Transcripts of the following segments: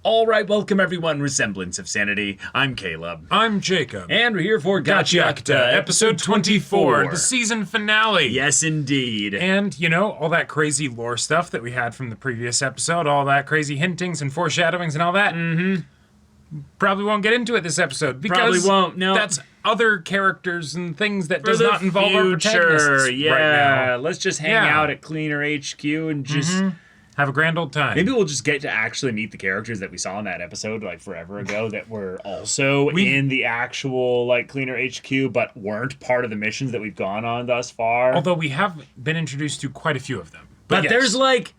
All right, welcome everyone, Semblance of Sanity. I'm Caleb. I'm Jacob. And we're here for Gachiakuta, episode 24, the season finale. Yes, indeed. And, you know, all that crazy lore stuff that we had from the previous episode, all that crazy hintings and foreshadowings and all that. Probably won't get into it this episode because Probably won't, no. That's other characters and things that For does the not involve our protagonists yeah. right now. Let's just hang out at Cleaner HQ and just... Have a grand old time. Maybe we'll just get to actually meet the characters that we saw in that episode like forever ago that were also in the actual like Cleaner HQ but weren't part of the missions that we've gone on thus far. Although we have been introduced to quite a few of them. But yes,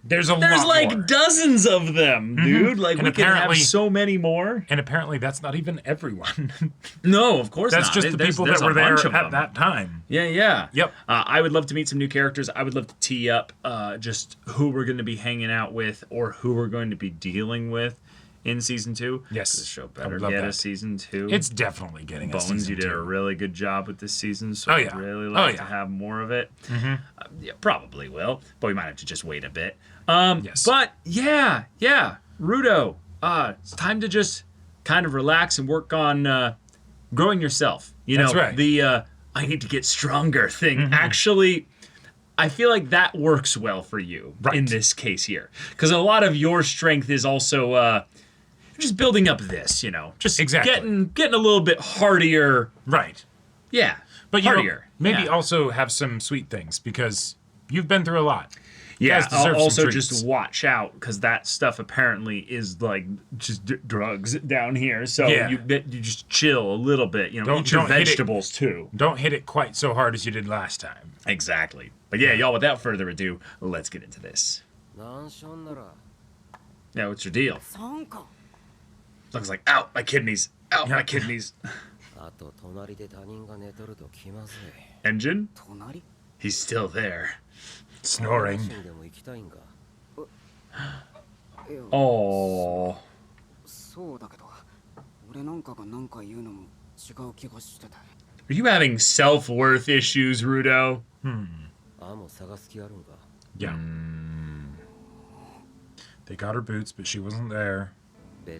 there's a lot like more. Dozens of them, dude. Like, And we can have so many more. And apparently that's not even everyone. No, of course That's not. just the people that were there at that time. Yeah. Yep. I would love to meet some new characters. I would love to tee up just who we're going to be hanging out with or who we're going to be dealing with in Season 2. Yes. This show better get a Season 2. It's definitely getting a Season 2. Bones, you did a really good job with this season, so I'd really like to have more of it. Yeah, probably will, but we might have to just wait a bit. Yes. But, yeah, Rudo, it's time to just kind of relax and work on growing yourself. That's right. The I need to get stronger thing. Actually, I feel like that works well for you in this case here. Because a lot of your strength is also just building up this, just getting a little bit hardier. Right. Yeah, but hardier. Maybe also have some sweet things because you've been through a lot. Yeah, also just watch out because that stuff apparently is like just drugs down here. So you just chill a little bit. Eat your vegetables too. Don't hit it quite so hard as you did last time. Exactly. But yeah, y'all, without further ado, let's get into this. Yeah, what's your deal? Looks like, ow, my kidneys. Ow, my kidneys. Engine? He's still there. Snoring. Oh. Are you having self-worth issues, Rudo? Yeah. They got her boots, but she wasn't there. Yeah,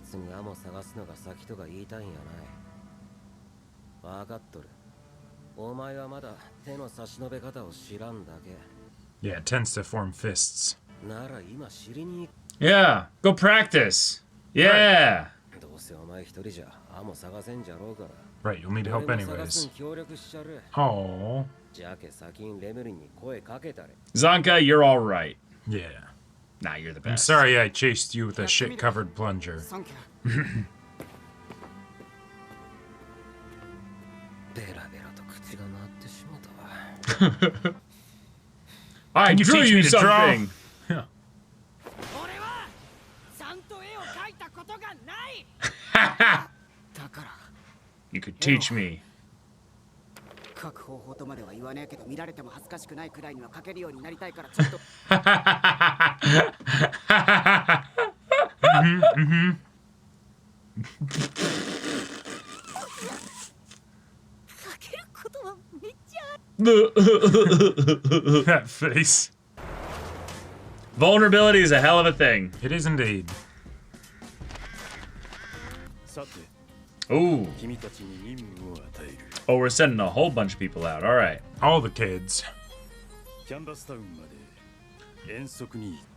it tends to form fists. Yeah, go practice. Yeah. Right, you'll need help anyways. Oh. Zanka, you're all right. Yeah. Nah, you're the best. I'm sorry I chased you with a shit-covered plunger. I drew you something. Yeah. You could teach me. That face. Vulnerability is a hell of a thing. It is indeed. Ooh. Oh, we're sending a whole bunch of people out. All right. All the kids.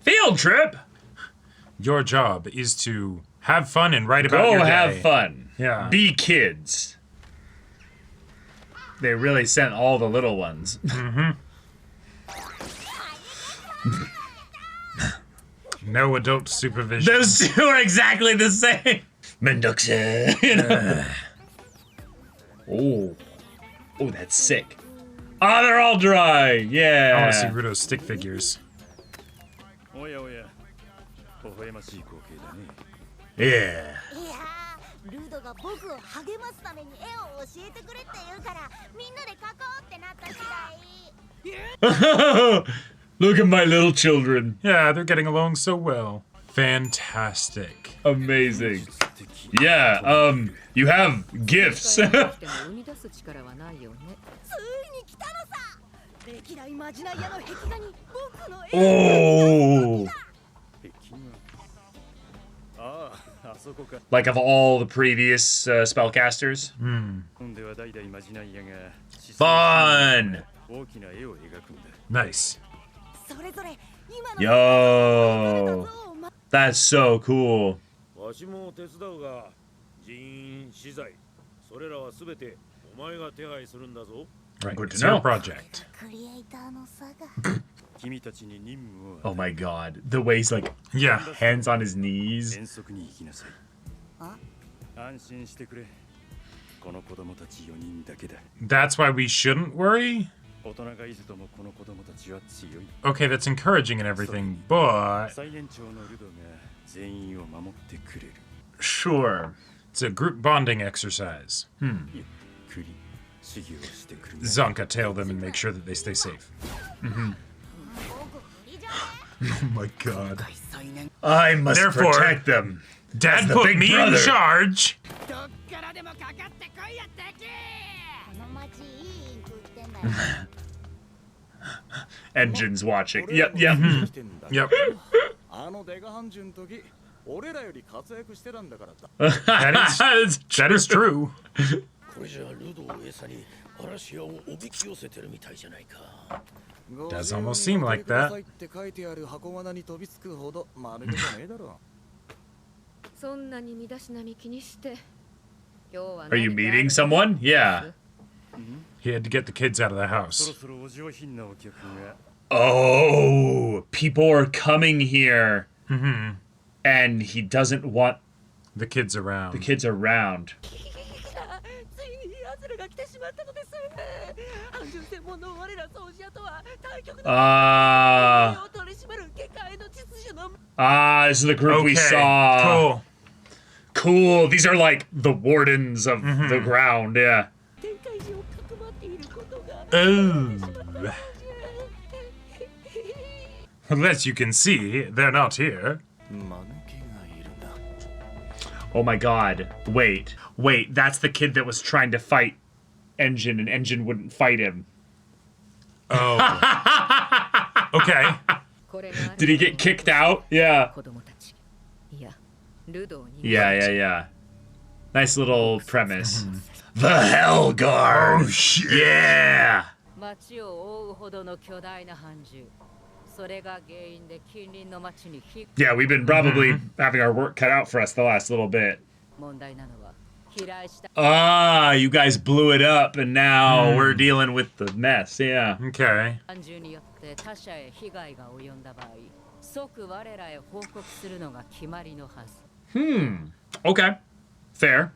Field trip? Your job is to have fun and write about Go your day. have fun. Yeah. Be kids. They really sent all the little ones. No adult supervision. Those two are exactly the same. Mendoxa. Oh, that's sick. Oh, they're all dry. Yeah. I want to see Rudo's stick figures. Yeah. Look at my little children. Yeah, they're getting along so well. Fantastic. Amazing. Yeah, you have gifts. Oh. Like of all the previous spellcasters. Fun! Nice. Yo! That's so cool. Right, Good to it's your know. project. Oh my god. The way he's like, Yeah. hands on his knees. That's why we shouldn't worry? Okay, that's encouraging and everything, but... Sure. It's a group bonding exercise. Zonka tail them and make sure that they stay safe. Oh my god. I must Therefore, protect them. Dad the put big me brother. in charge! Engine's watching. Yep, yep. Yep. That is true. Does almost seem like that. Are you meeting someone? Yeah. He had to get the kids out of the house. Oh, people are coming here. And he doesn't want The kids around. the kids around. This is the group we saw. Cool. Cool. These are like the wardens of the ground, yeah. Oh. Unless you can see, they're not here. Oh my god. Wait, that's the kid that was trying to fight Engine and Engine wouldn't fight him. Oh. Okay. Did he get kicked out? Yeah. Yeah. Nice little premise. The Hellguard! Oh, shit. Yeah! Yeah, we've been probably having our work cut out for us the last little bit. You guys blew it up and now we're dealing with the mess, yeah. Okay. Okay. Fair.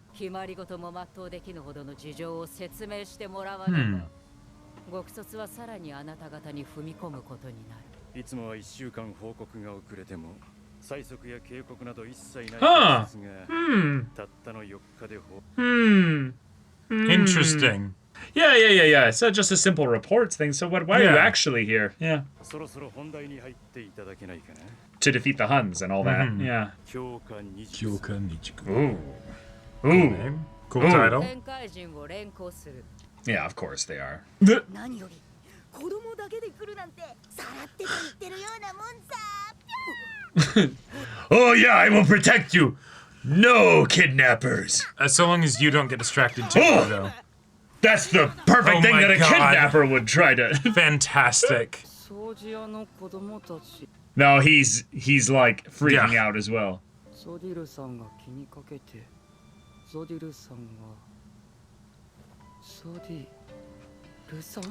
Interesting. Yeah. It's just a simple reports thing. So why are you actually here? Yeah. To defeat the Huns and all that. Yeah. Kyoka Nichiku. Ooh. Name. Cool title. Yeah, of course they are. Oh yeah, I will protect you. No kidnappers. So long as you don't get distracted too, though. That's the perfect thing my that a God. kidnapper would try to. Fantastic. No, he's like freaking out as well.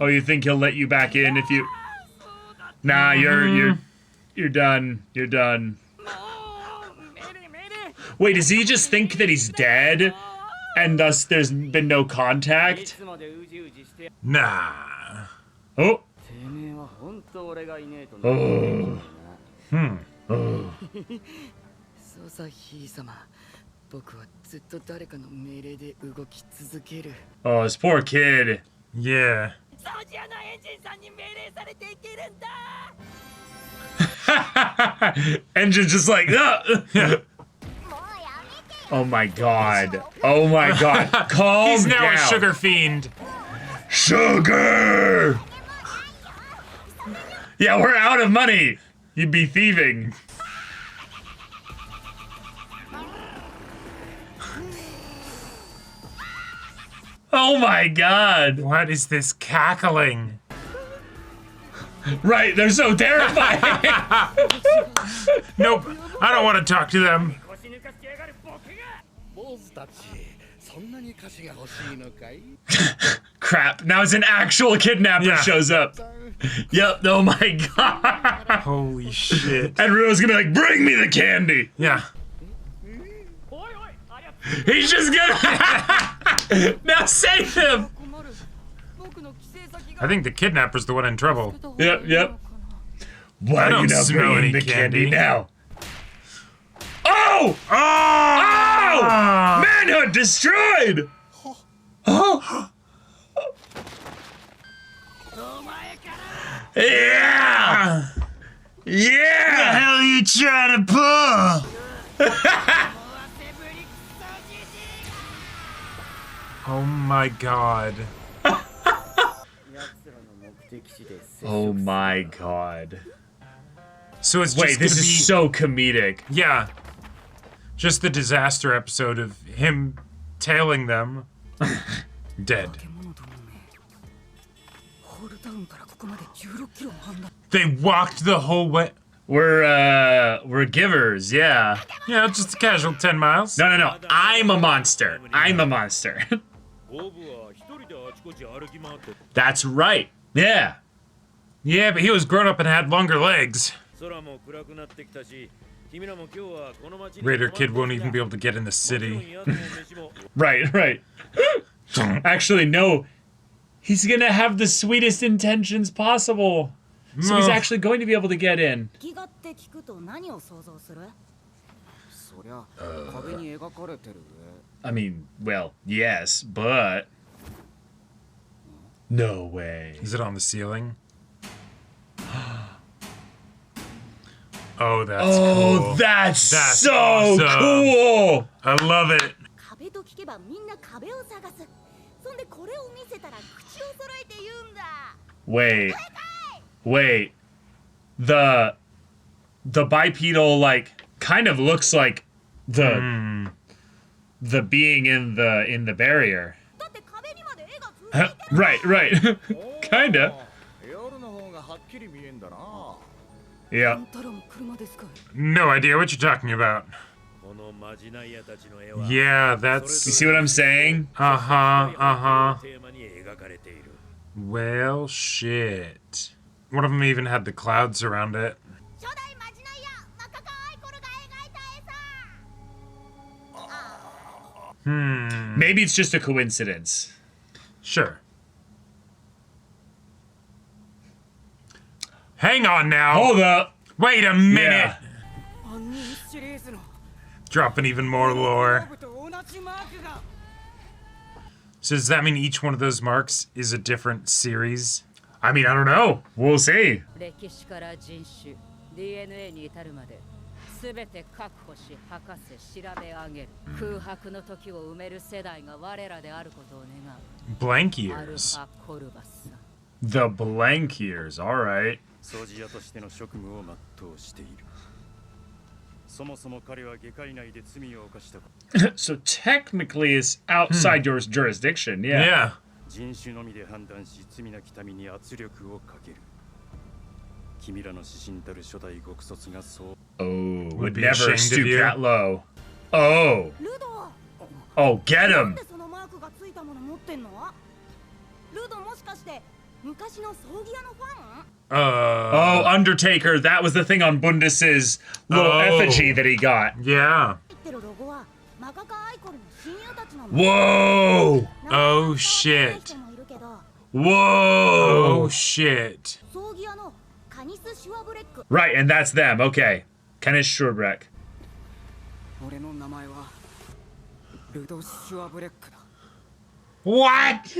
Oh, you think he'll let you back in if you? Nah, you're done. You're done. Wait, does he just think that he's dead, and thus there's been no contact? Nah. Oh. Oh, this poor kid. Yeah. Engine's just like, "Ugh." Oh my god. Oh my god. Calm He's now down. a sugar fiend. Sugar! Yeah, we're out of money. You'd be thieving. Oh my god. What is this cackling? Right, they're so terrifying. Nope, I don't want to talk to them. Crap, now it's an actual kidnapper Yeah. shows up. Yep, oh my god. Holy shit. And Rio's gonna be like, bring me the candy. Yeah. He's just gonna... Now save him. I think the kidnapper's the one in trouble. Yep. Why I are you don't not smell bringing any the candy candy. now? Oh! Oh! Manhunt destroyed! Oh! Yeah! Yeah! hell are you trying to pull? Oh my god. Oh my god. So it's just Wait, gonna this be, is so comedic. yeah. Just the disaster episode of him tailing them. Dead. They walked the whole way. We're givers, yeah. Yeah, just a casual 10 miles. No. I'm a monster. I'm a monster. That's right. Yeah. Yeah, but he was grown up and had longer legs. Raider Kid won't even be able to get in the city. Right. Actually, no. He's gonna have the sweetest intentions possible. So he's No. actually going to be able to get in. I mean, well, yes, but... No way. Is it on the ceiling? Oh, that's cool. That's so awesome. cool! I love it. Wait. The bipedal, like, kind of looks like the being in the barrier. Right. Kinda. Yeah. No idea what you're talking about. Yeah, that's... You see what I'm saying? Uh-huh. Well, shit. One of them even had the clouds around it. Maybe it's just a coincidence. Sure. Hang on now. Hold up. Wait a minute. Yeah. Dropping even more lore. So does that mean each one of those marks is a different series? I mean, I don't know. We'll see. 歴史から人種 DNA に至るまで全て確保し博士調べ上げる空白の時を埋める世代が我らであることを願う Blank アルフ years. ァコルバスさ The blank years. All right. 掃除屋としての職務を全うしている。そもそも彼は下界内で罪を犯した。 So technically, it's outside your jurisdiction. Yeah. Yeah. 人種のみで判断し罪なき民に圧力をかける。君らの指針たる初代極卒がそう。 Oh, would be never ashamed of stoop you. that low. Oh. ルド Oh, get なん him. でそのマークがついたもの持ってんのルドもしかして昔の葬儀屋のファン Oh, Undertaker. That was the thing on Bundus's little Oh. effigy that he got. Yeah. 入ってるロゴはマカカアイコルの親友たちなの Whoa. Oh, shit. 人もいるけど Whoa. Oh, shit. 葬儀屋のカニス・シュワブレック Right, and that's them. Okay. Kenneth Schurbeck. 俺の名前はルド・シュワブレックだ。 What?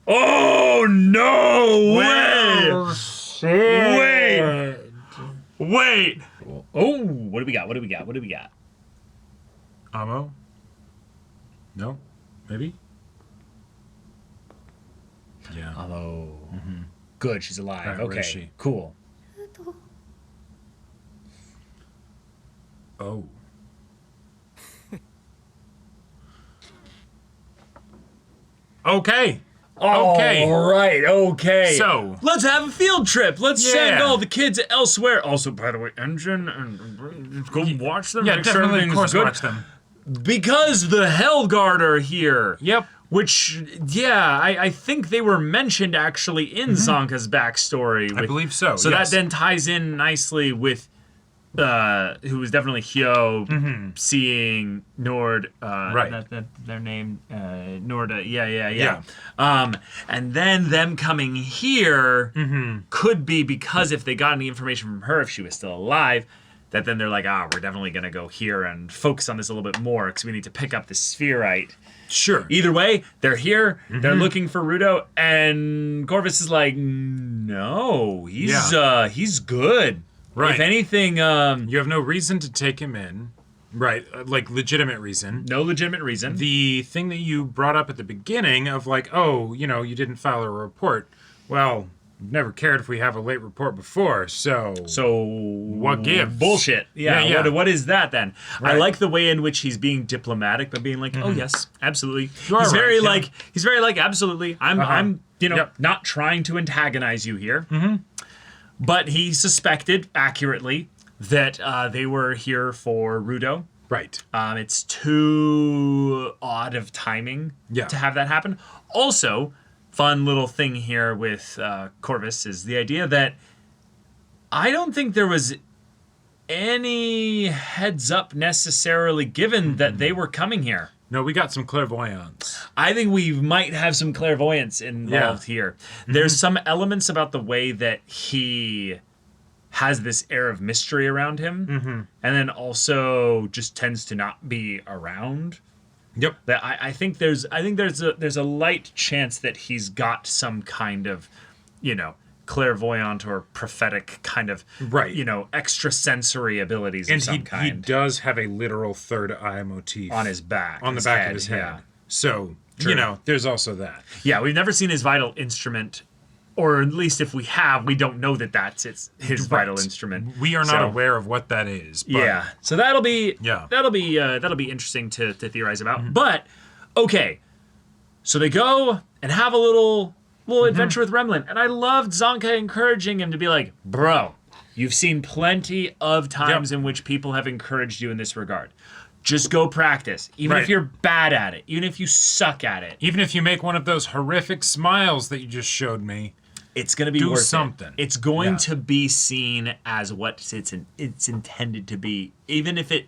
Oh, no way. Well, shit. Wait. Oh, what do we got? What do we got? What do we got? Ammo? No? Maybe? Yeah. Oh. Good, she's alive. Alright, where Okay, is she? cool. Oh. Okay. All right, okay. So let's have a field trip. Let's Yeah. send all the kids elsewhere. Also, by the way, Engine, and go watch them. yeah, make sure definitely, of everything's course, good. watch them. Because the Helguard are here. Yep. Which, yeah, I think they were mentioned actually in Zonka's backstory. I believe so. So yes. that then ties in nicely with who was definitely Hyo seeing Nord. Right. Their name, Norda. Yeah. And then them coming here could be because if they got any information from her, if she was still alive, that then they're like, we're definitely going to go here and focus on this a little bit more because we need to pick up the spherite. Sure. Either way, they're here. They're looking for Rudo, and Corvus is like, no, he's good. Right. If anything, You have no reason to take him in. Right. Like, legitimate reason. no legitimate reason. The thing that you brought up at the beginning of like, you didn't file a report. Well, never cared if we have a late report before, so what gives? Bullshit. Yeah. Yeah. What is that then? I Right. like the way in which he's being diplomatic, but being like, oh yes, absolutely. You are He's very right, like, absolutely. I'm Yep. not trying to antagonize you here. But he suspected accurately that they were here for Rudo. right. It's too odd of timing Yeah. to have that happen. Also, fun little thing here with Corvus is the idea that I don't think there was any heads up necessarily given that they were coming here. No, we got some clairvoyance. I think we might have some clairvoyance involved here. There's some elements about the way that he has this air of mystery around him, and then also just tends to not be around. Yep. That I think there's a light chance that he's got some kind of, clairvoyant or prophetic kind of, Right. extrasensory abilities And of some he kind does have a literal third eye motif on his back, on the back head, of his head. Yeah. So, True. there's also that. Yeah, we've never seen his vital instrument, or at least if we have, we don't know that that's his vital Right. instrument. We are not So, aware of what that is. But Yeah, so that'll be Yeah. that'll be interesting to theorize about. But okay, so they go and have a little adventure with Remlin, and I loved Zonka encouraging him to be like, bro, you've seen plenty of times in which people have encouraged you in this regard. Just go practice, even if Right. you're bad at it, even if you suck at it. Even if you make one of those horrific smiles that you just showed me, It's going to be do worth something. It. It's going Yeah. to be seen as what it's intended to be. Even if it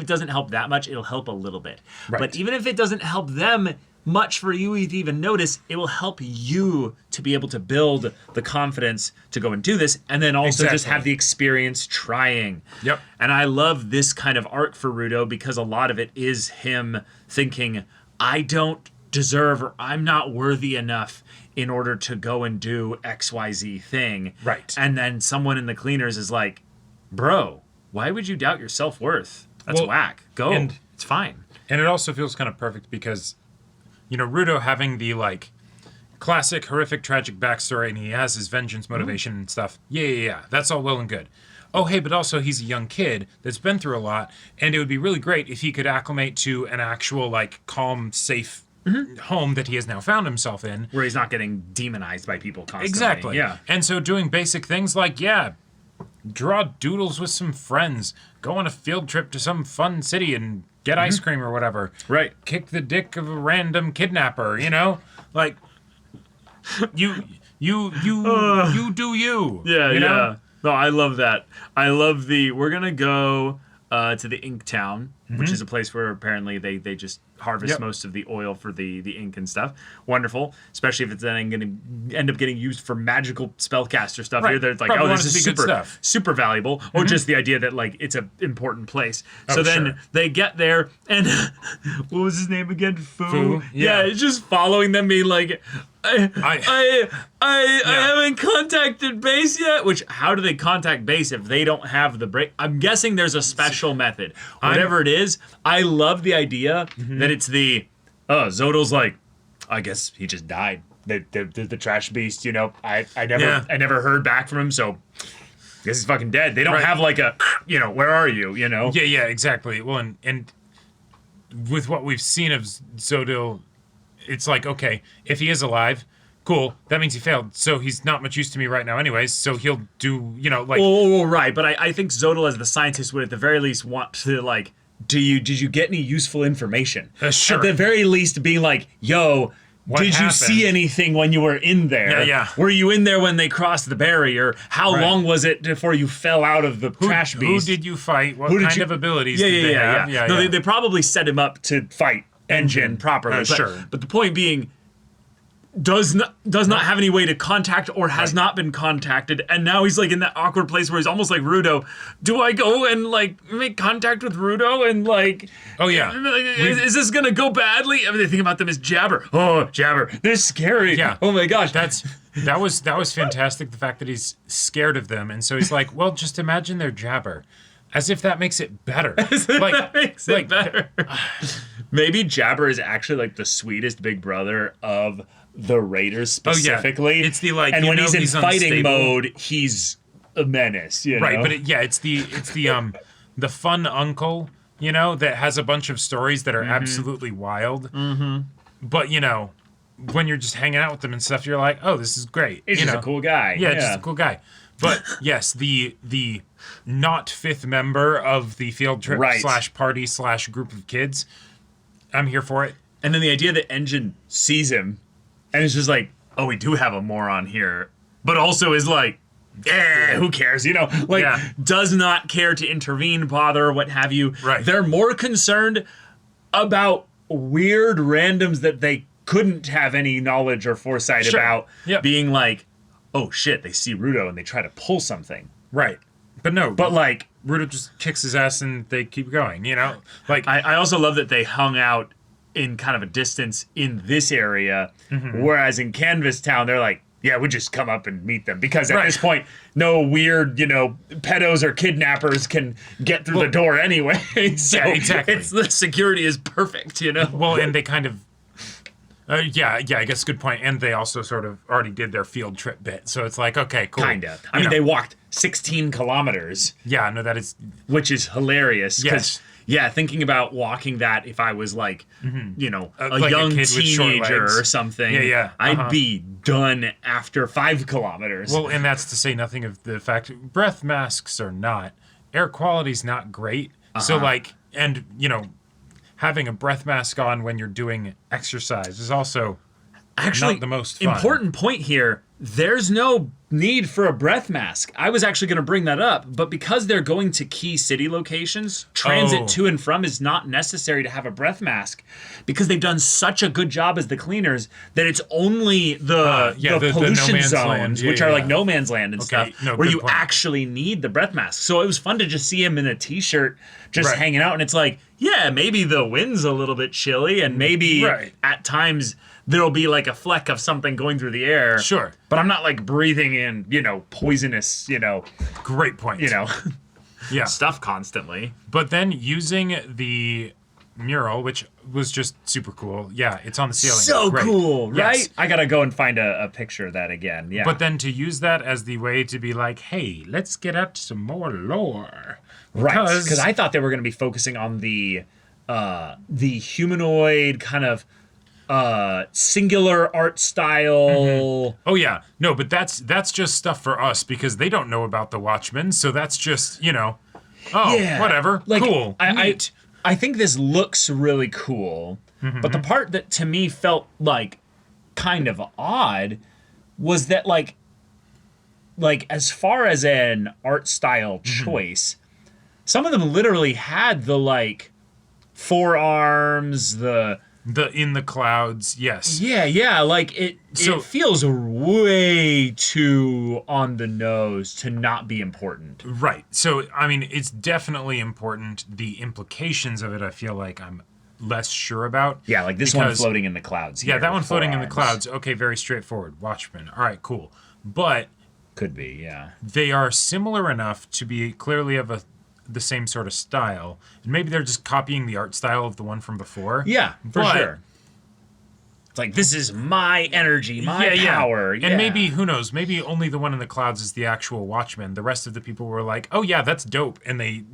doesn't help that much, it'll help a little bit. Right. But even if it doesn't help them much for you to even notice, it will help you to be able to build the confidence to go and do this, and then also just Exactly. have the experience trying. Yep. And I love this kind of arc for Rudo because a lot of it is him thinking, I don't deserve or I'm not worthy enough in order to go and do XYZ thing. Right. And then someone in the cleaners is like, bro, why would you doubt your self-worth? That's Well, whack. Go. and- It's fine. And it also feels kind of perfect because, Rudo having the, classic horrific tragic backstory and he has his vengeance motivation and stuff. Yeah. That's all well and good. Oh, hey, but also he's a young kid that's been through a lot, and it would be really great if he could acclimate to an actual, calm, safe home that he has now found himself in. Where he's not getting demonized by people constantly. Exactly. Yeah. And so doing basic things like, draw doodles with some friends, go on a field trip to some fun city and get ice cream or whatever. Right. Kick the dick of a random kidnapper, Like, you do you. Yeah, you know? yeah. No, I love that. I love we're going to go to the ink town, which is a place where apparently they just harvest Yep. most of the oil for the ink and stuff. Wonderful, especially if it's then going to end up getting used for magical spellcaster stuff. Right. Here, they're like, Probably oh, want this it is to be good super stuff. super valuable, or just the idea that it's an important place. So Oh, then sure. they get there, and what was his name again? Fu, Yeah, yeah. it's just following them, being like, I haven't contacted base yet. Which, how do they contact base if they don't have the break? I'm guessing there's a special method. Whatever it is, I love the idea that it's Zodal's like, I guess he just died. The trash beast, I never heard back from him, so I guess he's fucking dead. They don't Right. have like a, where are you, Yeah, exactly. Well, and with what we've seen of Zodil it's like, okay, if he is alive, cool, that means he failed. So he's not much use to me right now anyways, so he'll do, like... Oh, right, but I think Zodal as the scientist would at the very least want to, like, did you get any useful information? Sure. At the very least being like, yo... What Did happened? you see anything when you were in there? Yeah. Were you in there when they crossed the barrier? How long was it before you fell out of the trash beast? Who did you fight? What kind of abilities did they have? Yeah. No, they probably set him up to fight Engine properly. Sure. But the point being, does not have any way to contact or has not been contacted, and now he's like in that awkward place where he's almost like Rudo. Do I go and like make contact with Rudo and like? Oh yeah. Is this gonna go badly? Everything about them is Jabber. Oh, Jabber, they're scary. Yeah. Oh my gosh. That was fantastic. The fact that he's scared of them, and so he's like, well, just imagine they're Jabber, as if that makes it better. That makes it better. Maybe Jabber is actually like the sweetest big brother of the Raiders specifically. Oh, yeah. It's the like, and when he's in fighting unstable mode, he's a menace. You know? Right, but it's the the fun uncle, that has a bunch of stories that are absolutely wild. Mm-hmm. But when you're just hanging out with them and stuff, you're like, oh, this is great. He's just a cool guy. Yeah, just a cool guy. But yes, the not fifth member of the field trip / party / group of kids, I'm here for it. And then the idea that Engine sees him and it's just like, oh, we do have a moron here, but also is like, who cares? Does not care to intervene, bother, what have you. Right. They're more concerned about weird randoms that they couldn't have any knowledge or foresight about being like, oh shit, they see Rudo and they try to pull something. Right. But no. But like, Rudo just kicks his ass and they keep going, Like, I also love that they hung out in kind of a distance in this area, whereas in Canvas Town, they're like, yeah, we just come up and meet them. Because at this point, no weird, pedos or kidnappers can get through the door anyway. So exactly. The security is perfect, Well, and they kind of... I guess good point. And they also sort of already did their field trip bit. So it's like, okay, cool. Kind of. I mean, they walked 16 kilometers. Yeah, no, that is... Which is hilarious. Yes. Yeah, thinking about walking that if I was like, a like young a kid with short teenager legs. or something, Yeah. I'd be done after 5 kilometers. Well, and that's to say nothing of the fact breath masks are not. Air quality's not great. So like, and having a breath mask on when you're doing exercise is also actually not the most fun. Important point here. There's no need for a breath mask. I was actually going to bring that up, but because they're going to key city locations, transit to and from is not necessary to have a breath mask because they've done such a good job as the cleaners that it's only the pollution no zones, which are like no man's land and stuff, where you point. Actually need the breath mask. So it was fun to just see him in a t-shirt just hanging out, and it's like, yeah, maybe the wind's a little bit chilly, and maybe at times there'll be like a fleck of something going through the air. Sure. But I'm not like breathing in, poisonous, Great point. Yeah. stuff constantly. But then using the mural, which was just super cool. Yeah, it's on the ceiling. So Great. cool, right? Yes. I gotta go and find a picture of that again. Yeah. But then to use that as the way to be like, hey, let's get at some more lore. Right. Because I thought they were gonna be focusing on the humanoid kind of singular art style. Oh yeah, no, but that's just stuff for us because they don't know about the Watchmen, so that's just whatever, Like, cool. I think this looks really cool, but the part that to me felt like kind of odd was that like as far as an art style choice, some of them literally had the like forearms, the in the clouds, yes. Yeah, like it feels way too on the nose to not be important. Right. So, I mean, it's definitely important. The implications of it, I feel like I'm less sure about. Yeah, like this one floating in the clouds. Yeah, that one floating in the clouds. Okay, very straightforward. Watchmen. All right, cool. But could be, yeah. They are similar enough to be clearly of the same sort of style. And maybe they're just copying the art style of the one from before. Yeah, for sure. It's like, this is my energy, my power. Yeah. And maybe, who knows, maybe only the one in the clouds is the actual Watchman. The rest of the people were like, oh yeah, that's dope. And they,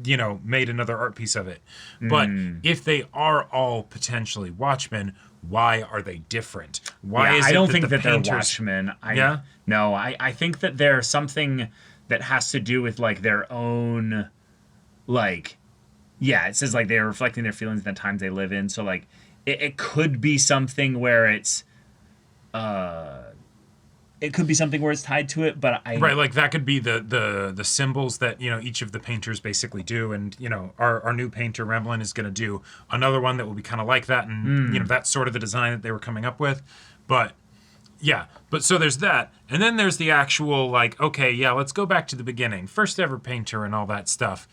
made another art piece of it. But if they are all potentially Watchmen, why are they different? Why Yeah, is I it don't that think the that they're painters... Watchmen. Yeah? No, I think that they're something that has to do with like their own, like, yeah, it says like they're reflecting their feelings in the times they live in. So like, it could be something where it's, it could be something where it's tied to it, but Right, like that could be the symbols that, you know, each of the painters basically do. And, you know, our new painter, Remlin, is going to do another one that will be kind of like that. And, you know, that's sort of the design that they were coming up with. But, yeah. But so there's that. And then there's the actual, like, okay, yeah, let's go back to the beginning. First ever painter and all that stuff.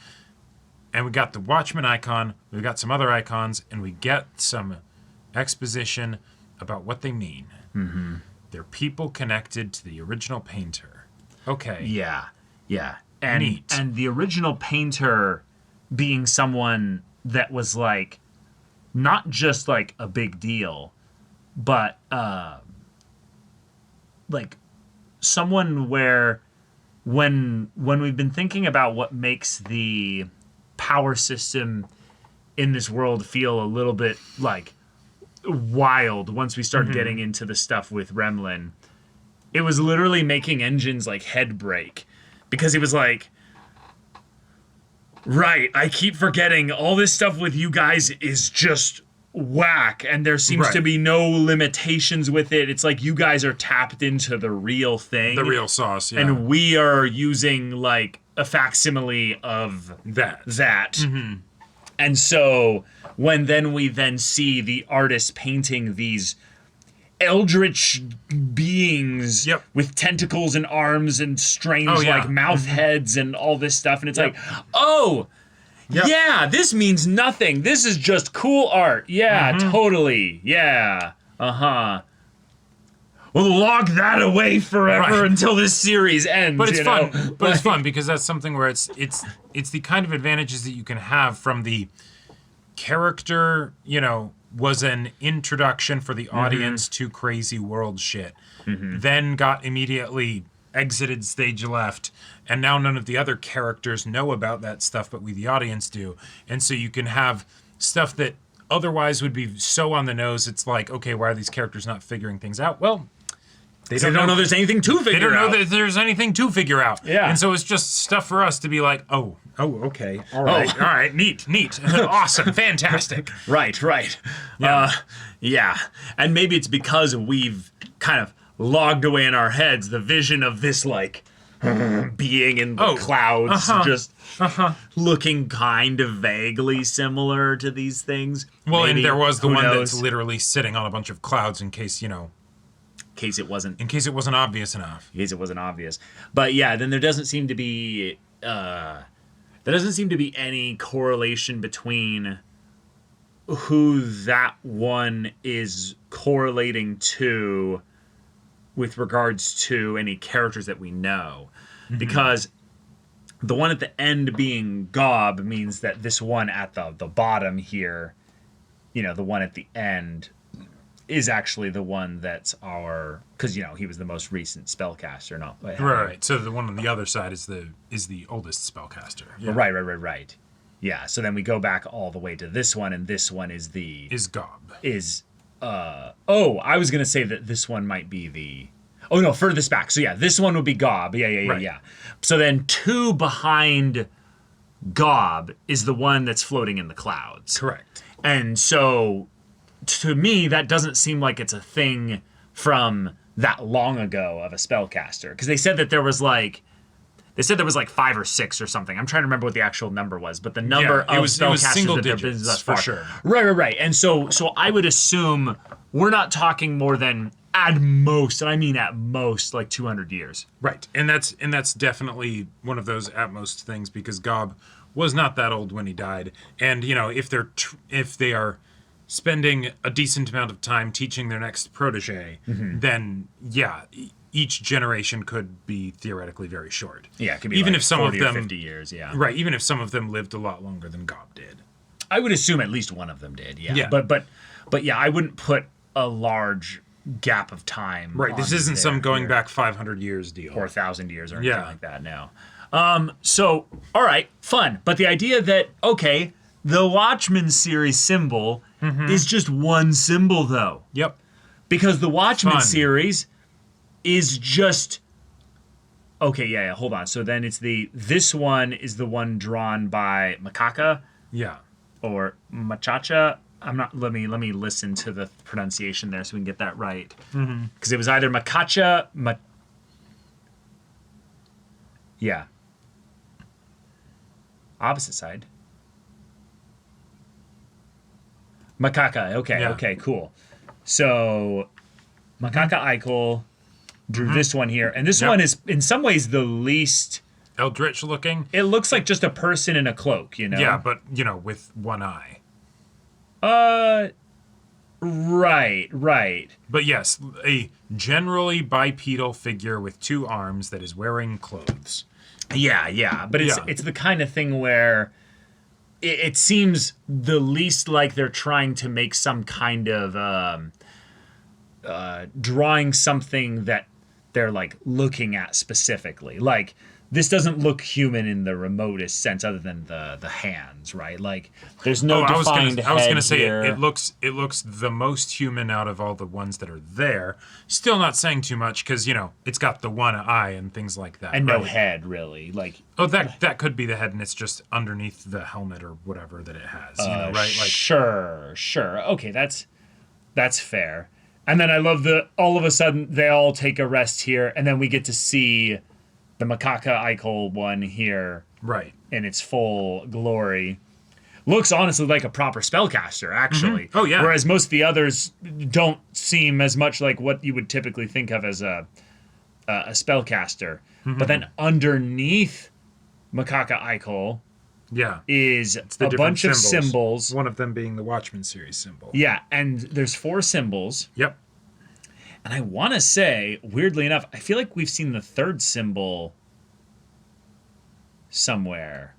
And we got the Watchman icon. We got some other icons. And we get some exposition about what they mean. Mm-hmm. They're people connected to the original painter. Okay. yeah. And, Neat. and the original painter being someone that was like, not just like a big deal, but like someone where when we've been thinking about what makes the power system in this world feel a little bit like wild once we start getting into the stuff with Remlin, it was literally making engines like head break, because he was like, right, I keep forgetting all this stuff with you guys is just whack, and there seems to be no limitations with it. It's like you guys are tapped into the real thing, The real sauce, yeah. and we are using like a facsimile of that. Mm-hmm. And so when we then see the artist painting these eldritch beings with tentacles and arms and strange like mouth heads and all this stuff, and it's like, oh, yeah, this means nothing. This is just cool art. Yeah, totally. Yeah. Uh-huh. We'll log that away forever until this series ends. But it's fun. Know? But it's fun because that's something where it's the kind of advantages that you can have from the character, you know, was an introduction for the audience to crazy world shit. Then got immediately exited stage left, and now none of the other characters know about that stuff, but we the audience do. And so you can have stuff that otherwise would be so on the nose, it's like, okay, why are these characters not figuring things out? Well, they don't know there's anything to figure out. They don't know that there's anything to figure out. Yeah. And so it's just stuff for us to be like, oh, okay. All right. Neat. Awesome. Fantastic. Right. Yeah. And maybe it's because we've kind of logged away in our heads the vision of this, like, being in the clouds, just looking kind of vaguely similar to these things. Well, Maybe, and there was the one knows? that's literally sitting on a bunch of clouds in case, you know, In case it wasn't obvious enough. But yeah, then there doesn't seem to be any correlation between who that one is correlating to with regards to any characters that we know. Because the one at the end being Gob means that this one at the bottom here, you know, the one at the end is actually the one that's because, you know, he was the most recent spellcaster, not Right. So the one on the other side is the oldest spellcaster. Yeah. Right. Yeah. So then we go back all the way to this one, and this one is Gob. I was gonna say that this one might be furthest back. So yeah, this one would be Gob. Yeah. So then 2 behind Gob is the one that's floating in the clouds. Correct. And so to me, that doesn't seem like it's a thing from that long ago of a spellcaster, because they said there was like 5 or 6 or something. I'm trying to remember what the actual number was, but the number of spellcasters single that there have been digits, thus far. for sure. Right. And so I would assume we're not talking more than at most, and I mean at most, like 200 years. Right. And that's definitely one of those at most things, because Gob was not that old when he died. And, you know, if they are spending a decent amount of time teaching their next protege, then yeah, each generation could be theoretically very short. Yeah, it could be even like if some 40 of them, or 50 years, yeah. Right, even if some of them lived a lot longer than Gob did. I would assume at least one of them did, yeah. Yeah. But yeah, I wouldn't put a large gap of time. Right, this isn't some going back 500 years deal. Or 1,000 years or anything like that now. So, all right, fun. But the idea that, okay, the Watchmen series symbol is just one symbol, though. Yep. Because the Watchmen Fun. series is just... Okay, yeah, hold on. So then it's this one is the one drawn by Makaka Yeah. or Machacha. I'm not. Let me listen to the pronunciation there so we can get that right. Because it was either Makacha, yeah. Opposite side. Makaka. Okay. Yeah. Okay. Cool. So Makaka Eichel drew this one here, and this Yep. one is in some ways the least. Eldritch looking. It looks like just a person in a cloak, you know. Yeah, but with one eye. Right. But yes, a generally bipedal figure with two arms that is wearing clothes. Yeah. But it's the kind of thing where it seems the least like they're trying to make some kind of drawing something that they're like looking at specifically. Like this doesn't look human in the remotest sense, other than the hands, right? Like there's no defined head I was gonna say here. it looks the most human out of all the ones that are there. Still not saying too much because it's got the one eye and things like that, and no right? head really. Like that could be the head, and it's just underneath the helmet or whatever that it has. Right? Like sure. Okay, that's fair. And then I love all of a sudden they all take a rest here, and then we get to see the Makaka Eichel one here right. in its full glory. Looks honestly like a proper spellcaster, actually. Oh, yeah. Whereas most of the others don't seem as much like what you would typically think of as a spellcaster. But then underneath Makaka Eichel Yeah. is It's the a different bunch of symbols. One of them being the Watchmen series symbol. Yeah, and there's 4 symbols. Yep. And I want to say, weirdly enough, I feel like we've seen the third symbol somewhere.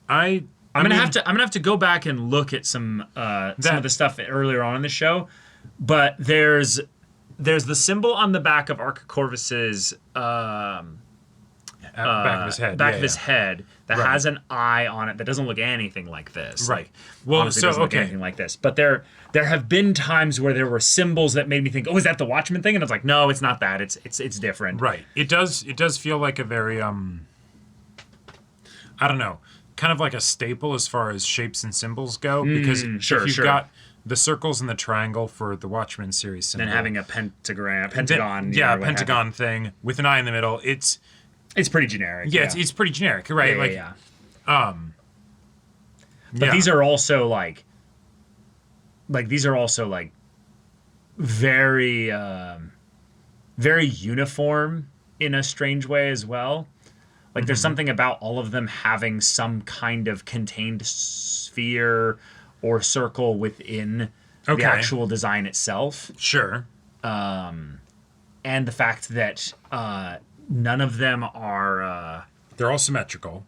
I'm gonna have to go back and look at some of the stuff earlier on in the show. But there's the symbol on the back of Arca Corvus's back of his head. back of his head that Right. has an eye on it that doesn't look anything like this. Right. Like, Well, honestly, so doesn't look okay. anything like this. But there have been times where there were symbols that made me think, oh, is that the Watchmen thing? And I was like, no, it's not that. It's different. Right. It does feel like a very I don't know, kind of like a staple as far as shapes and symbols go, because if you've got the circles and the triangle for the Watchmen series symbol, And having a pentagon. pentagon thing with an eye in the middle, it's pretty generic. yeah. It's pretty generic, right? Yeah. But But these are also like very very uniform in a strange way as well. Like there's something about all of them having some kind of contained sphere or circle within the actual design itself. Sure. And the fact that none of them are They're all symmetrical.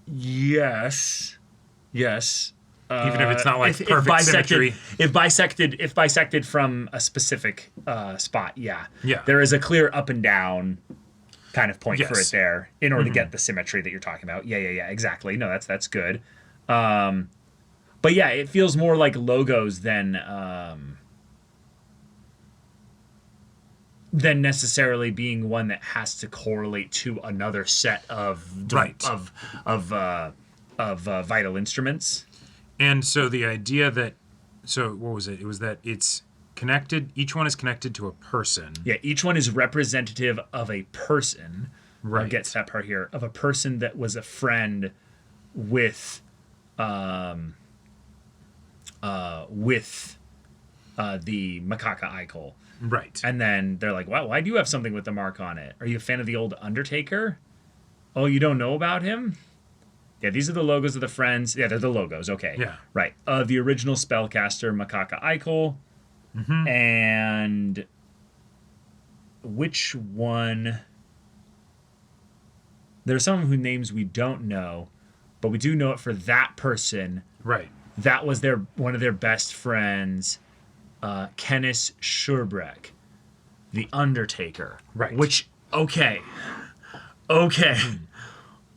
yes. Even if it's not like perfect symmetry. If bisected from a specific spot, yeah. Yeah. There is a clear up and down kind of point for Yes. it there in order to get the symmetry that you're talking about. Yeah, exactly. No, that's good. But yeah, it feels more like logos than necessarily being one that has to correlate to another set of vital instruments. And so the idea that, what was it? It was that it's connected. Each one is connected to a person. Yeah, each one is representative of a person. Right. I'll get to that part here. Of a person that was a friend with the Makaka Eichel. Right. And then they're like, wow, why do you have something with the mark on it? Are you a fan of the old Undertaker? Oh, you don't know about him? Yeah, these are the logos of the friends. Yeah, they're the logos. Okay. Yeah. Right. The original spellcaster, Makaka Eichel. And which one? There's some whose names we don't know, but we do know it for that person. Right. That was one of their best friends, Kenneth Schurbreck, the Undertaker. Right. Which, okay.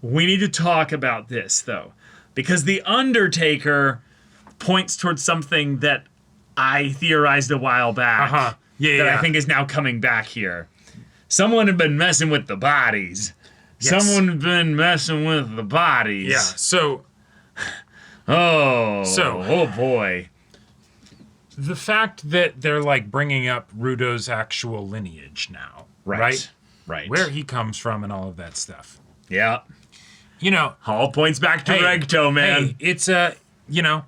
we need to talk about this, though. Because the Undertaker points towards something that I theorized a while back. Uh-huh. Yeah, that I think is now coming back here. Someone had been messing with the bodies. Yes. Someone had been messing with the bodies. Yeah, so... Oh boy. The fact that they're, like, bringing up Rudo's actual lineage now, right? Where he comes from and all of that stuff. Yeah. You know... All points back to Regto, man. Hey, it's a, you know...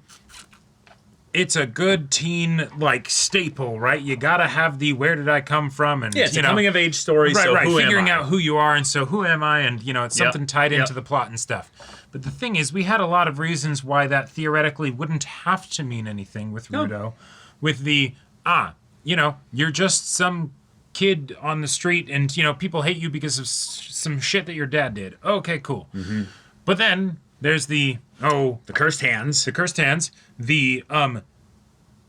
It's a good teen, like, staple, right? You gotta have the where did I come from, and, Yeah, it's you a know... coming-of-age story, Right, so right, who am figuring I? out who you are, and so who am I, and, you know, it's something tied into the plot and stuff. But the thing is, we had a lot of reasons why that theoretically wouldn't have to mean anything with Rudo. With the, you know, you're just some kid on the street, and, you know, people hate you because of some shit that your dad did. Okay, cool. Mm-hmm. But then, there's the, the cursed hands. the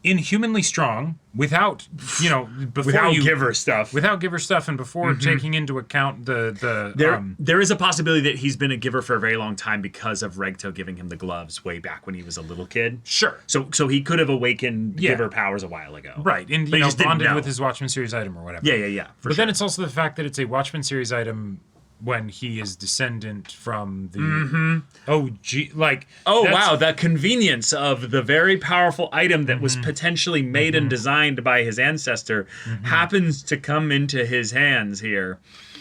inhumanly strong without, you know, Without giver stuff. without giver stuff, and before taking into account There is a possibility that he's been a giver for a very long time because of Regto giving him the gloves way back when he was a little kid. Sure. So he could have awakened giver powers a while ago. Right, and But you he know, just didn't bonded know. with his Watchmen series item or whatever. Yeah. But then it's also the fact that it's a Watchmen series item when he is descendant from the OG, like... wow, the convenience of the very powerful item that was potentially made and designed by his ancestor happens to come into his hands here.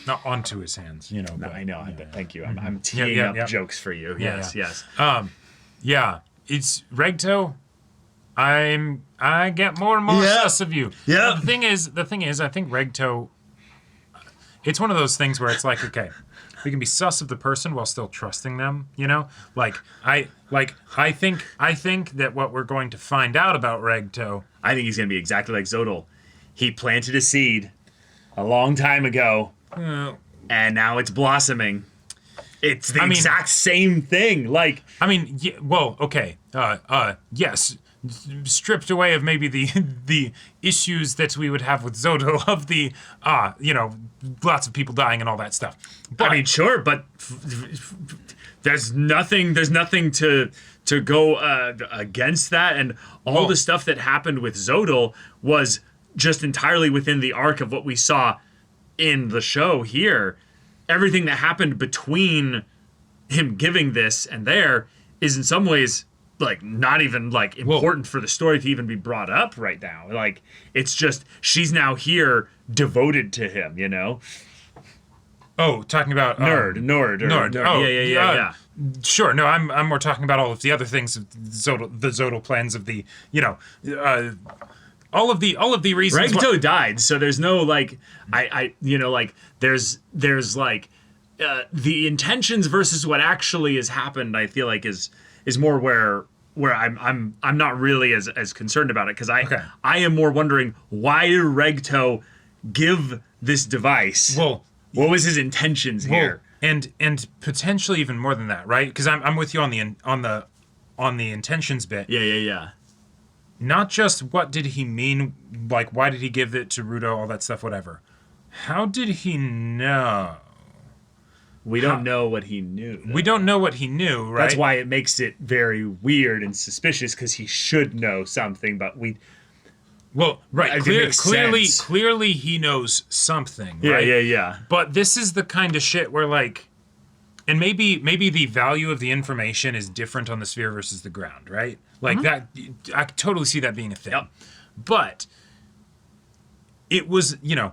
Not onto his hands, you know. No, but, I know. yeah. Thank you. I'm teeing up jokes for you. Yeah, Yes. Yeah, it's Regto. I get more and more sus of you. Yeah. The thing is, I think Regto. It's one of those things where it's like, okay, we can be sus of the person while still trusting them. You know, I think that what we're going to find out about Regto. I think he's going to be exactly like Zodal. He planted a seed a long time ago, and now it's blossoming. It's the exact same thing. Like, I mean, well, okay, yes, stripped away of maybe the issues that we would have with Zodal of the, you know, lots of people dying and all that stuff. But, I mean, sure, but there's nothing to go against that, and all the stuff that happened with Zodal was just entirely within the arc of what we saw in the show here. Everything that happened between him giving this and there is in some ways like not even like important for the story to even be brought up right now. Like, it's just she's now here devoted to him, you know? Oh, talking about Nerd. Oh, Yeah. Sure. No, I'm more talking about all of the other things, the Zodal plans of the, you know, all of the reasons. Regto died, so there's no like I you know, like there's like the intentions versus what actually has happened. I feel like is more where I'm not really as concerned about it, because I am more wondering, why did Regto give this device? Well, what was his intentions here? And potentially even more than that, right? Because I'm with you on the intentions bit. Yeah. Not just what did he mean, like why did he give it to Rudo, all that stuff, whatever. How did he know? We don't know what he knew. We don't know what he knew, right? That's why it makes it very weird and suspicious, because he should know something, but we... Well, right, clearly clearly he knows something, right? Yeah. But this is the kind of shit where, like, and maybe the value of the information is different on the sphere versus the ground, right? Like that, I could totally see that being a thing. Yep. But it was, you know,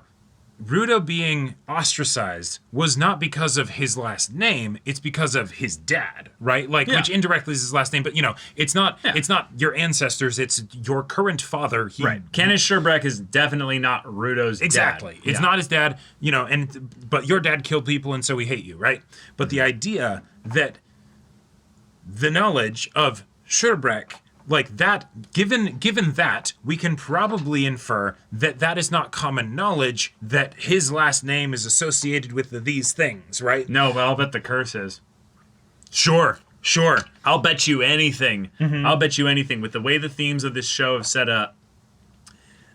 Rudo being ostracized was not because of his last name, it's because of his dad, right? Like, which indirectly is his last name, but, you know, it's not your ancestors, it's your current father. Right. Canis Sherbrek is definitely not Rudo's Exactly. dad. It's not his dad, you know, but your dad killed people and so we hate you, right? But the idea that the knowledge of Sherbrek, like that, given that, we can probably infer that is not common knowledge, that his last name is associated with these things, right? No, but I'll bet the curse is. Sure. I'll bet you anything. I'll bet you anything, with the way the themes of this show have set up,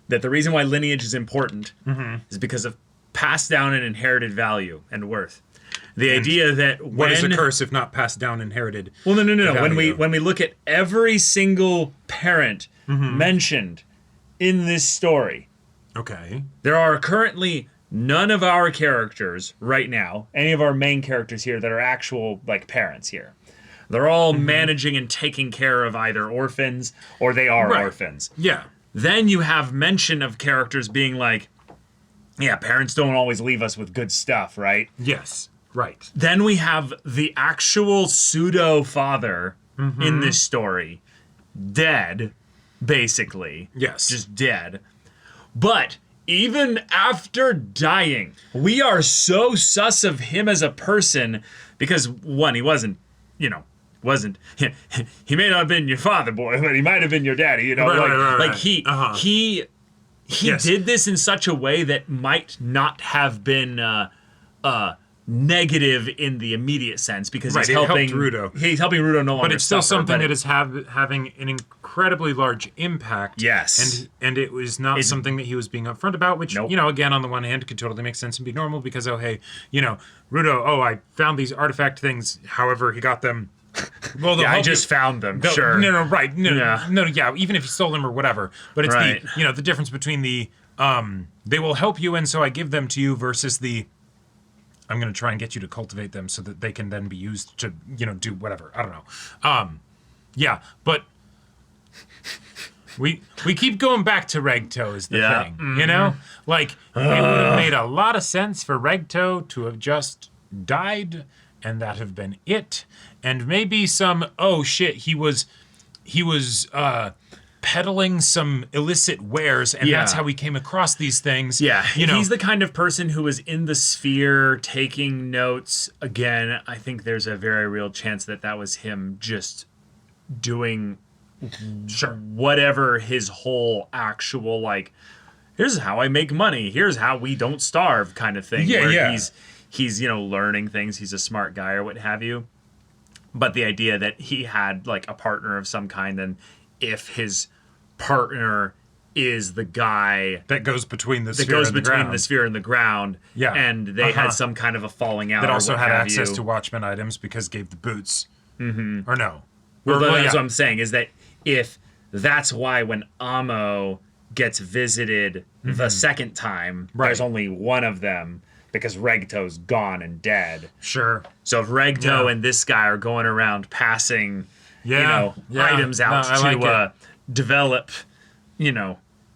that the reason why lineage is important is because of passed down and inherited value and worth. The idea that what is a curse if not passed down, inherited? Well, no. value? When we look at every single parent mentioned in this story, Okay. there are currently none of our characters right now, any of our main characters here that are actual like parents here. They're all managing and taking care of either orphans or they are Right. orphans. Yeah. Then you have mention of characters being like, yeah, parents don't always leave us with good stuff, right? Yes. Right. Then we have the actual pseudo father in this story dead, basically. Yes. Just dead. But even after dying, we are so sus of him as a person because, one, he wasn't, he may not have been your father, boy, but he might have been your daddy, Right. Like he Yes. did this in such a way that might not have been negative in the immediate sense because Right, he's it helped helping Rudo. He's helping Rudo no longer. But it's still suffer, something but that is having an incredibly large impact. Yes. And it was not something that he was being upfront about, which, Nope. again, on the one hand, could totally make sense and be normal because, oh, hey, Rudo, I found these artifact things, however he got them. Well, I just found them. Sure. No, right. Yeah. No, even if he stole them or whatever. But it's Right. the difference between the, they will help you and so I give them to you versus the, I'm going to try and get you to cultivate them so that they can then be used to, do whatever. I don't know. Yeah, but we keep going back to Regto is the Yeah. thing, Like, it would have made a lot of sense for Regto to have just died and that have been it. And maybe some, oh shit, he was peddling some illicit wares and Yeah. that's how he came across these things. Yeah, he's the kind of person who was in the sphere taking notes. Again, I think there's a very real chance that was him just doing whatever his whole actual, like, here's how I make money, here's how we don't starve kind of thing. Yeah, where yeah. He's learning things, he's a smart guy or what have you. But the idea that he had, like, a partner of some kind, and if his partner is the guy that goes between the that sphere goes and the between ground. the sphere and the ground, Yeah. and they had some kind of a falling out, That or also what had have access you. to Watchmen items because gave the boots. Mm-hmm. Or no. Well, that's yeah. what I'm saying, is that if that's why when Amo gets visited the second time, Right. there's only one of them because Regto's gone and dead. Sure. So if Regto Yeah. and this guy are going around passing, Yeah. items out No, I like to develop,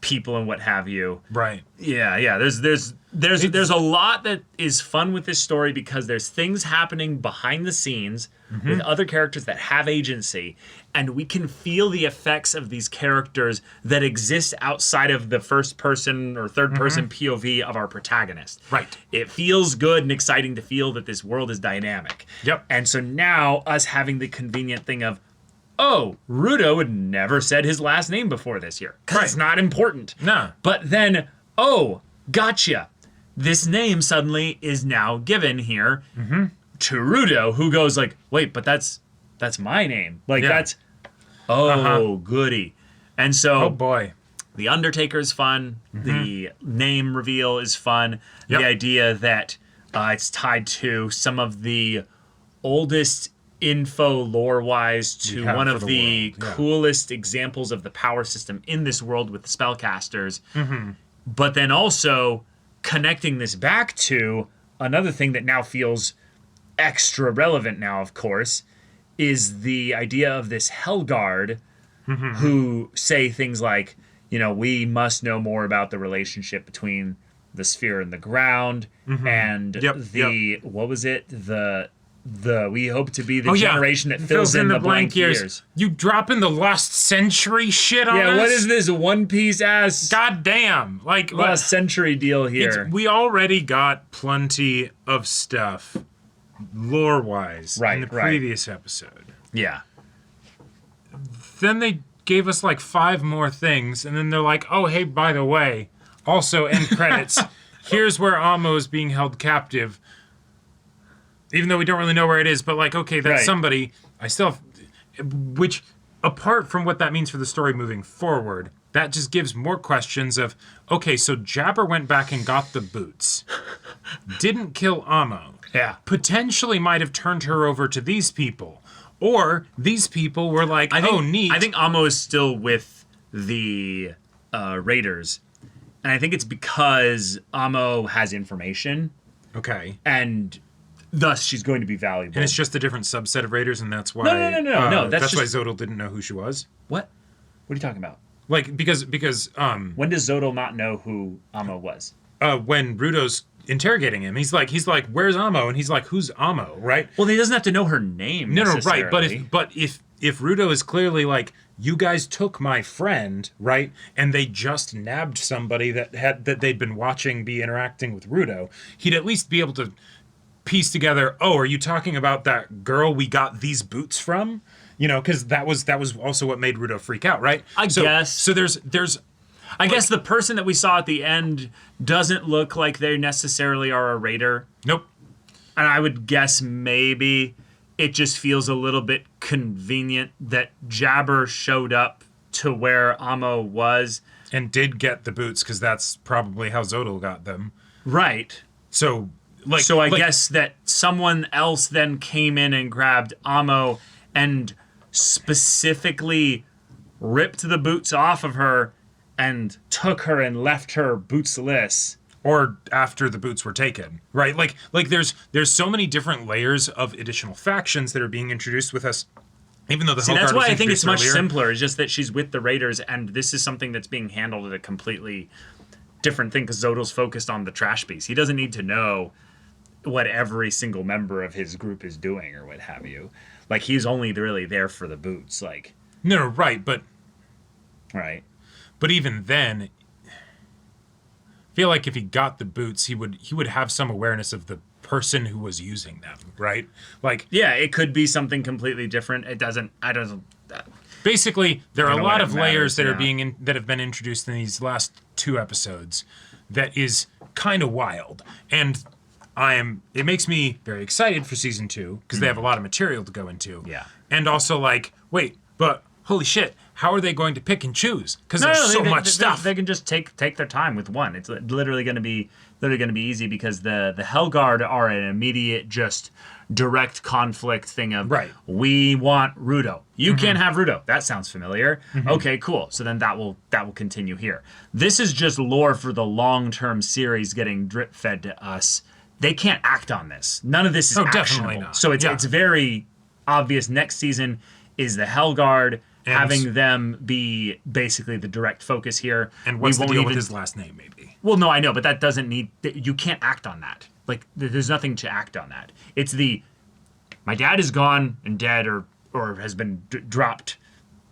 people and what have you. Right. Yeah. There's a lot that is fun with this story because there's things happening behind the scenes with other characters that have agency, and we can feel the effects of these characters that exist outside of the first person or third person POV of our protagonist. Right. It feels good and exciting to feel that this world is dynamic. Yep. And so now us having the convenient thing of, oh, Rudo had never said his last name before this year. 'Cause it's not important. No. But then, oh, gotcha. This name suddenly is now given here to Rudo, who goes like, wait, but that's my name. Like, Yeah. that's, goody. And so Oh boy. the Undertaker's fun. The name reveal is fun. Yep. The idea that it's tied to some of the oldest info lore-wise to have one for of the the world, yeah. coolest examples of the power system in this world with the spellcasters. But then also connecting this back to another thing that now feels extra relevant now, of course, is the idea of this Hellguard who say things like, we must know more about the relationship between the sphere and the ground and what was it? The we hope to be the generation that fills in the blank years. You dropping the Lost Century shit on us? Yeah, what is this One Piece ass God damn. Like, Lost Century deal here? we already got plenty of stuff lore-wise in the previous episode. Yeah. Then they gave us like 5 more things, and then they're like, oh, hey, by the way, also end credits. Here's where Amo is being held captive. Even though we don't really know where it is, but like, okay, that's somebody. I still have, which, apart from what that means for the story moving forward, that just gives more questions of, okay, so Jabber went back and got the boots. Didn't kill Amo. potentially might have turned her over to these people. Or these people were like, neat. I think Amo is still with the Raiders. And I think it's because Amo has information. Okay. And thus she's going to be valuable. And it's just a different subset of Raiders, and that's why... No. That's why Zodal didn't know who she was? What? What are you talking about? Like, because when does Zodal not know who Amo was? When Rudo's interrogating him, he's like, where's Amo? And he's like, who's Amo, right? Well, he doesn't have to know her name. No, right. But if Rudo is clearly like, you guys took my friend, right? And they just nabbed somebody that they'd been watching be interacting with Rudo, he'd at least be able to piece together, oh, are you talking about that girl we got these boots from? You know, because that was also what made Rudo freak out, right? I guess. So there's I guess the person that we saw at the end doesn't look like they necessarily are a Raider. Nope. And I would guess maybe it just feels a little bit convenient that Jabber showed up to where Amo was. And did get the boots, because that's probably how Zodal got them. Right. So I guess that someone else then came in and grabbed Amo and specifically ripped the boots off of her and took her and left her bootsless. Or after the boots were taken, right? Like there's so many different layers of additional factions that are being introduced with us. Even though that's why I think it's much simpler. It's just that she's with the Raiders, and this is something that's being handled at a completely different thing because Zodal's focused on the trash piece. He doesn't need to know what every single member of his group is doing or what have you. Like, he's only really there for the boots. Like, no, right, but even then, I feel like if he got the boots, he would have some awareness of the person who was using them, right? Like, yeah, it could be something completely different. Basically, there are a lot of layers that that have been introduced in these last 2 episodes that is kind of wild, and it makes me very excited for season 2 because they have a lot of material to go into. Yeah. And also like, wait, but holy shit, how are they going to pick and choose? Because there's so much stuff. They can just take their time with one. It's literally going to be easy because the Hellguard are an immediate just direct conflict thing of we want Rudo. You can't have Rudo. That sounds familiar. Okay, cool. So then that will continue here. This is just lore for the long-term series getting drip fed to us. They can't act on this. None of this is actionable. Definitely not. So it's very obvious. Next season is the Hellguard, having them be basically the direct focus here. And what's the deal with his last name, maybe? Well, no, I know, but that doesn't need... You can't act on that. Like, there's nothing to act on that. It's my dad is gone and dead or has been dropped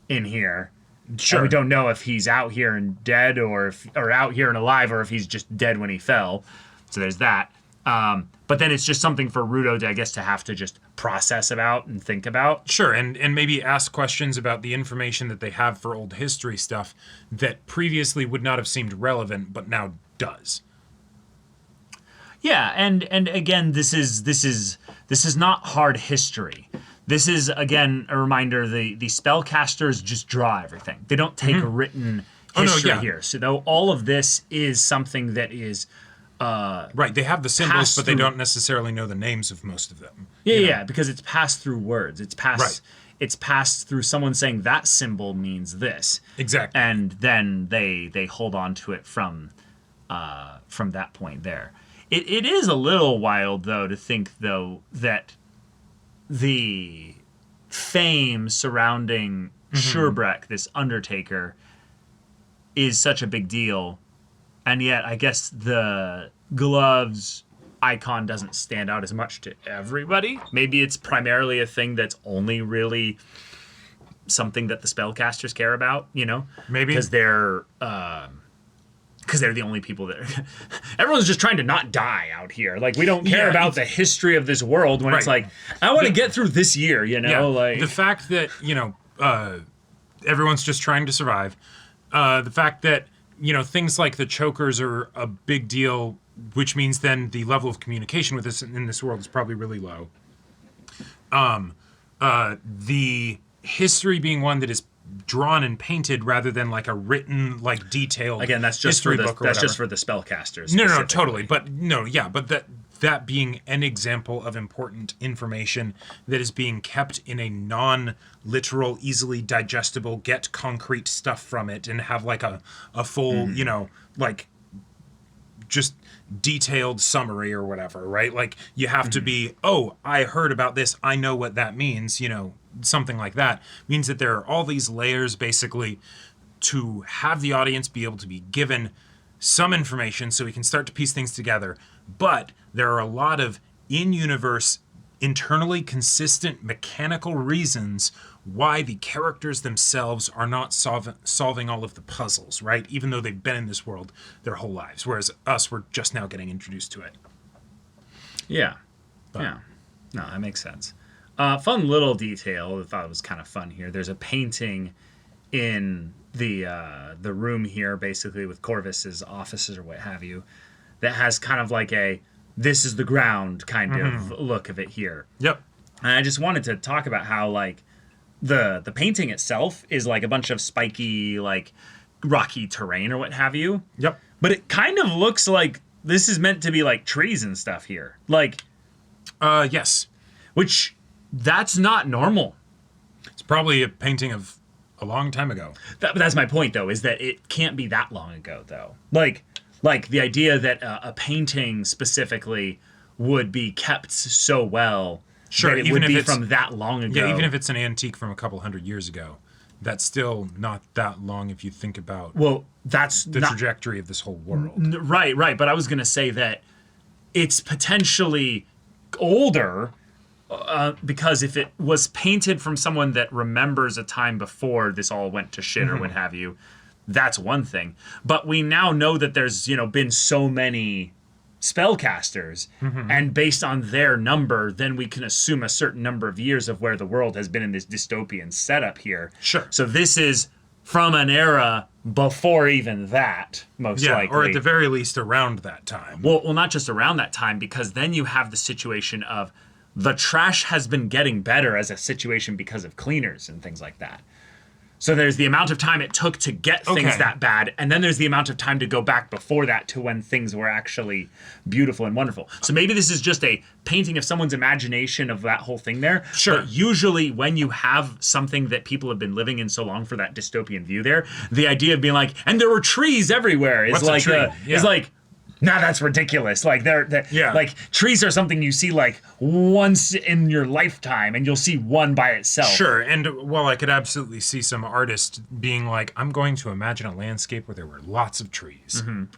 in here. Sure. And we don't know if he's out here and dead or out here and alive or if he's just dead when he fell. So there's that. But then it's just something for Rudo to have to just process about and think about. Sure, and maybe ask questions about the information that they have for old history stuff that previously would not have seemed relevant, but now does. Yeah, and again, this is not hard history. This is, again, a reminder the spellcasters just draw everything. They don't take written history here. So all of this is something that is... right, they have the symbols, but they don't necessarily know the names of most of them. Yeah, because it's passed through words. It's passed through someone saying that symbol means this. Exactly. And then they hold on to it from that point there. It is a little wild, though, to think, though, that the fame surrounding Schurbreck, this Undertaker, is such a big deal. And yet, I guess the gloves icon doesn't stand out as much to everybody. Maybe it's primarily a thing that's only really something that the spellcasters care about, you know? Maybe. Because they're the only people that... Everyone's just trying to not die out here. Like, we don't care about the history of this world when it's like, I want to get through this year, you know? Yeah, like the fact that, everyone's just trying to survive. The fact that, things like the chokers are a big deal, which means then the level of communication with us in this world is probably really low. The history being one that is drawn and painted rather than like a written, like detailed again, that's just history for book or that's whatever. just for the spellcasters. No, totally. But but that that being an example of important information that is being kept in a non-literal, easily digestible, get concrete stuff from it and have like a full, you know, like just detailed summary or whatever, right? Like you have to be, oh, I heard about this, I know what that means, you know, something like that means that there are all these layers basically to have the audience be able to be given some information so we can start to piece things together. But there are a lot of in-universe, internally consistent mechanical reasons why the characters themselves are not solving all of the puzzles, right? Even though they've been in this world their whole lives, whereas us, we're just now getting introduced to it. Yeah. Yeah. No, that makes sense. Fun little detail. I thought it was kind of fun here. There's a painting in the room here, basically with Corvus's offices or what have you, that has kind of like a "this is the ground" kind of look of it here. Yep. And I just wanted to talk about how like the painting itself is like a bunch of spiky, like rocky terrain or what have you. Yep. But it kind of looks like this is meant to be like trees and stuff here. Like, yes. which that's not normal. It's probably a painting of a long time ago. That's my point, though, is that it can't be that long ago, though. Like the idea that a painting specifically would be kept so well Sure, that it even would if be it's from that long ago. Yeah, even if it's an antique from a couple hundred years ago, that's still not that long if you think about that's the not, trajectory of this whole world. Right. But I was going to say that it's potentially older because if it was painted from someone that remembers a time before this all went to shit or what have you, that's one thing. But we now know that there's, been so many spellcasters, and based on their number, then we can assume a certain number of years of where the world has been in this dystopian setup here. Sure. So this is from an era before even that, most likely. Or at the very least around that time. Well, not just around that time, because then you have the situation of the trash has been getting better as a situation because of cleaners and things like that. So there's the amount of time it took to get things that bad, and then there's the amount of time to go back before that to when things were actually beautiful and wonderful. So maybe this is just a painting of someone's imagination of that whole thing there. Sure. But usually when you have something that people have been living in so long for that dystopian view there, the idea of being like, and there were trees everywhere is What's a tree? is like, nah, that's ridiculous. Like like trees are something you see like once in your lifetime, and you'll see one by itself. Sure, and while I could absolutely see some artist being like, I'm going to imagine a landscape where there were lots of trees. And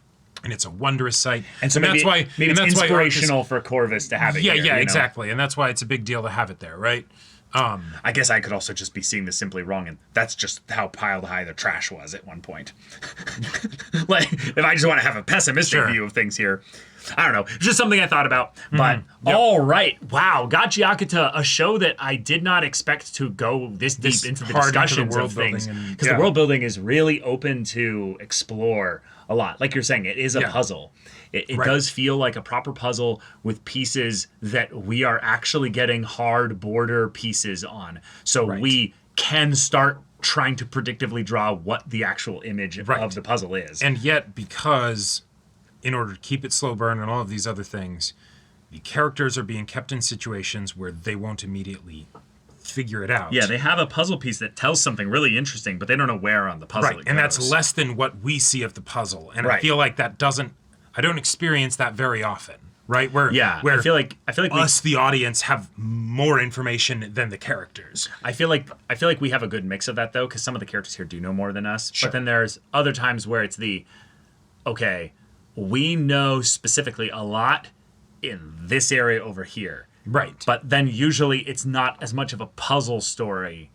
it's a wondrous sight. And so maybe it's inspirational for Corvus to have it. Yeah, exactly. And that's why it's a big deal to have it there, right? I guess I could also just be seeing this simply wrong, and that's just how piled high the trash was at one point. Like, if I just want to have a pessimistic view of things here, I don't know. It's just something I thought about. But all right, wow, Gachiakuta, a show that I did not expect to go this deep into the discussions of things, because the world building is really open to explore a lot. Like you're saying, it is a puzzle. It does feel like a proper puzzle with pieces that we are actually getting hard border pieces on. So we can start trying to predictively draw what the actual image of the puzzle is. And yet, because in order to keep it slow burn and all of these other things, the characters are being kept in situations where they won't immediately figure it out. Yeah, they have a puzzle piece that tells something really interesting, but they don't know where on the puzzle it goes. And that's less than what we see of the puzzle. And I feel like I don't experience that very often, right? Where I feel like us, the audience, have more information than the characters. I feel like we have a good mix of that, though, because some of the characters here do know more than us. Sure. But then there's other times where it's we know specifically a lot in this area over here. Right. But then usually it's not as much of a puzzle story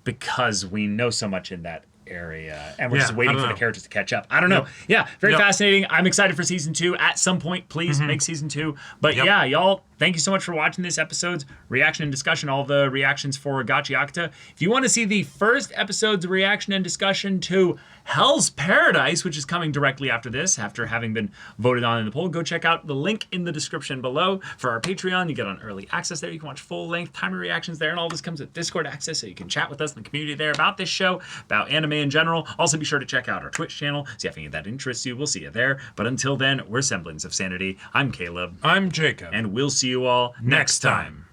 because we know so much in that area, and we're just waiting for the characters to catch up. I don't know. Yeah, very fascinating. I'm excited for season 2. At some point, please make season 2. But yeah, y'all, thank you so much for watching this episode's reaction and discussion, all the reactions for Gachiakuta. If you want to see the first episode's reaction and discussion to Hell's Paradise, which is coming directly after this, after having been voted on in the poll, go check out the link in the description below for our Patreon. You get on early access there. You can watch full-length timer reactions there, and all this comes with Discord access, so you can chat with us in the community there about this show, about anime in general. Also, be sure to check out our Twitch channel, see if any of that interests you. We'll see you there. But until then, we're Semblance of Sanity. I'm Caleb. I'm Jacob. And we'll see you all next time.